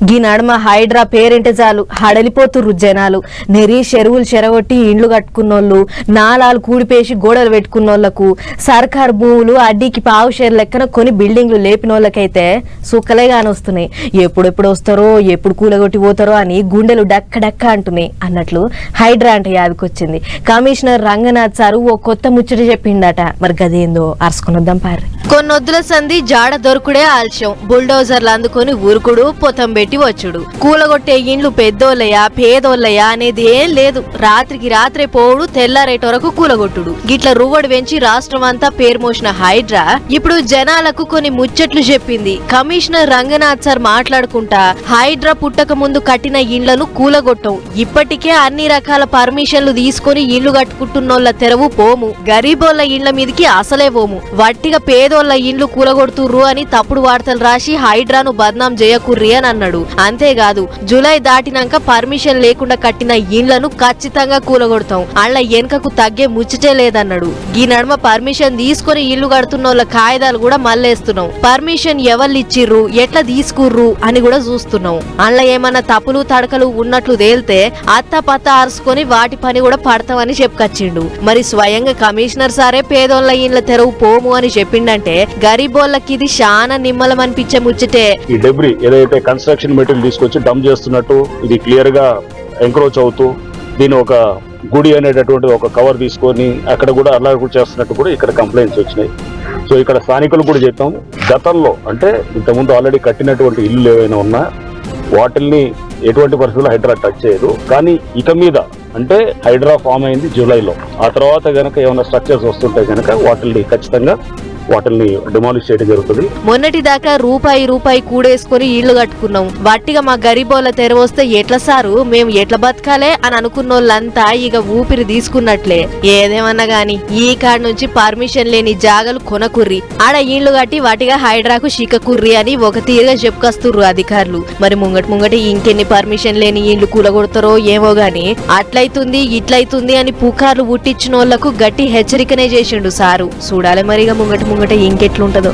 గీ నడమ హైడ్రా పేరింటే చాలు హడలిపోతుర్రు జనాలు. నెరి చెరువులు చెరగొట్టి ఇండ్లు కట్టుకున్నోళ్ళు, నాలాలు కూడిపేసి గోడలు పెట్టుకున్నోళ్లకు, సర్కారు భూములు అడ్డీకి పావు షేర్ లెక్కన కొని బిల్డింగ్లు లేపినోళ్ళకైతే సుక్కలే కానొస్తున్నాయి. ఎప్పుడెప్పుడు వస్తారో ఎప్పుడు కూలగొట్టి పోతారో అని గుండెలు డక్క డక్క అంటున్నాయి అన్నట్లు హైడ్రా అంటే యాదకొచ్చింది. కమిషనర్ రంగనాథ్ సారు ఓ కొత్త ముచ్చట చెప్పిండట. మరి గదేందో అరుసుకునొద్దాం పార్రి. కొన్నొద్దుల సంధి జాడ దొరుకుడే ఆలస్యం. బుల్డోజర్లు అందుకొని ఊరుకుడు, పొతం పెట్టి వచ్చుడు. కూలగొట్టే ఇండ్లు పెద్దోళ్ళయా పేదోళ్ళయా అనేది ఏం లేదు. రాత్రికి రాత్రే పోవుడు, తెల్లారేట వరకు కూలగొట్టుడు. గిట్ల రువ్వడు వెంచి రాష్ట్రం అంతా పేరు మోసిన హైడ్రా ఇప్పుడు జనాలకు కొన్ని ముచ్చట్లు చెప్పింది. కమిషనర్ రంగనాథ్ సార్ మాట్లాడుకుంటా హైడ్రా పుట్టక ముందు కట్టిన ఇండ్లను కూలగొట్టం, ఇప్పటికే అన్ని రకాల పర్మిషన్లు తీసుకుని ఇళ్లు కట్టుకుంటున్నోళ్ల తెరవు పోము, గరీబోళ్ల ఇండ్ల మీదకి అసలే పోము, వట్టిగా పేదోళ్ల ఇండ్లు కూలగొడుతుర్రు అని తప్పుడు వార్తలు రాసి హైడ్రాను బద్నాం చేయకుర్రి అని అన్నాడు. అంతేకాదు జూలై దాటినాక పర్మిషన్ లేకుండా కట్టిన ఇండ్లను ఖచ్చితంగా కూలగొడతాం, అళ్ల వెనుకకు తగ్గే ముచ్చటే లేదన్నాడు. ఈ నడుమ పర్మిషన్ తీసుకుని ఇల్లు కడుతున్నోళ్ల కాయిదాలు కూడా మళ్ళేస్తున్నాం, పర్మిషన్ ఎవళ్ళు ఇచ్చిర్రు ఎట్లా తీసుకుర్రు అని కూడా చూస్తున్నాం. అళ్ల ఏమన్నా తప్పులు తడకలు ఉన్నట్లు తేలితే అత్త పత్త అరుసుకొని వాటి పని కూడా పడతామని చెప్పుకొచ్చిండు. మరి స్వయంగా కమిషనర్ సారే పేదోళ్ల ఇండ్ల తెరవు పోము అని చెప్పిండంటే గరీబోళ్ళకి ఇది చాలా నిమ్మలం అనిపించే ముచ్చటే. ఈ డెబ్రీ ఏదైతే కన్స్ట్రక్షన్ మెటీరియల్ తీసుకొచ్చి డంప్ చేస్తున్నట్టు ఇది క్లియర్ గా ఎంక్రోచ్ అవుతూ దీని ఒక గుడి అనేటటువంటి ఒక కవర్ తీసుకొని అక్కడ కూడా అలా కూడా చేస్తున్నట్టు కూడా ఇక్కడ కంప్లైంట్స్ వచ్చినాయి. సో ఇక్కడ స్థానికులు కూడా చెప్పాం, గతంలో అంటే ఇంతకుముందు ఆల్రెడీ కట్టినటువంటి ఇల్లు ఏవైనా ఉన్నా వాటిల్ని ఎటువంటి పరిస్థితుల్లో హైడ్రా టచ్ చేయదు. కానీ ఇక మీద అంటే హైడ్రా ఫామ్ అయింది జూలైలో, ఆ తర్వాత గనక ఏమైనా స్ట్రక్చర్స్ వస్తుంటే గనక వాటిల్ని ఖచ్చితంగా వాటిని డిమాలిష్ చేయడం జరుగుతుంది. మొన్నటి దాకా రూపాయి కూడేసుకుని ఇళ్లు కట్టుకున్నాం, వట్టిగా మా గరీబోళ్ళ తెరవస్తే ఎట్లా సారు మేము ఎట్లా బతకాలే అని అనుకున్నోళ్ళంతా ఇక ఊపిరి తీసుకున్నట్లే. ఏదేమన్నా గాని ఈ కాడ నుంచి పర్మిషన్ లేని జాగలు కొనకుర్రి, ఆడ ఇళ్లు కట్టి వాటిగా హైడ్రాకు చిక్కకుర్రి అని ఒక తీరుగా చెప్పుకొస్తుర్రు అధికారులు. మరి ముంగటి ఇంకెన్ని పర్మిషన్ లేని ఇళ్లు కూలగొడతారో ఏమో గాని అట్లయితుంది ఇట్లయితుంది అని పుకార్లు పుట్టించిన వాళ్లకు గట్టి హెచ్చరికనే చేసిండు సారు. చూడాలి మరిగా ముంగట ఇంకెట్లుంటదో.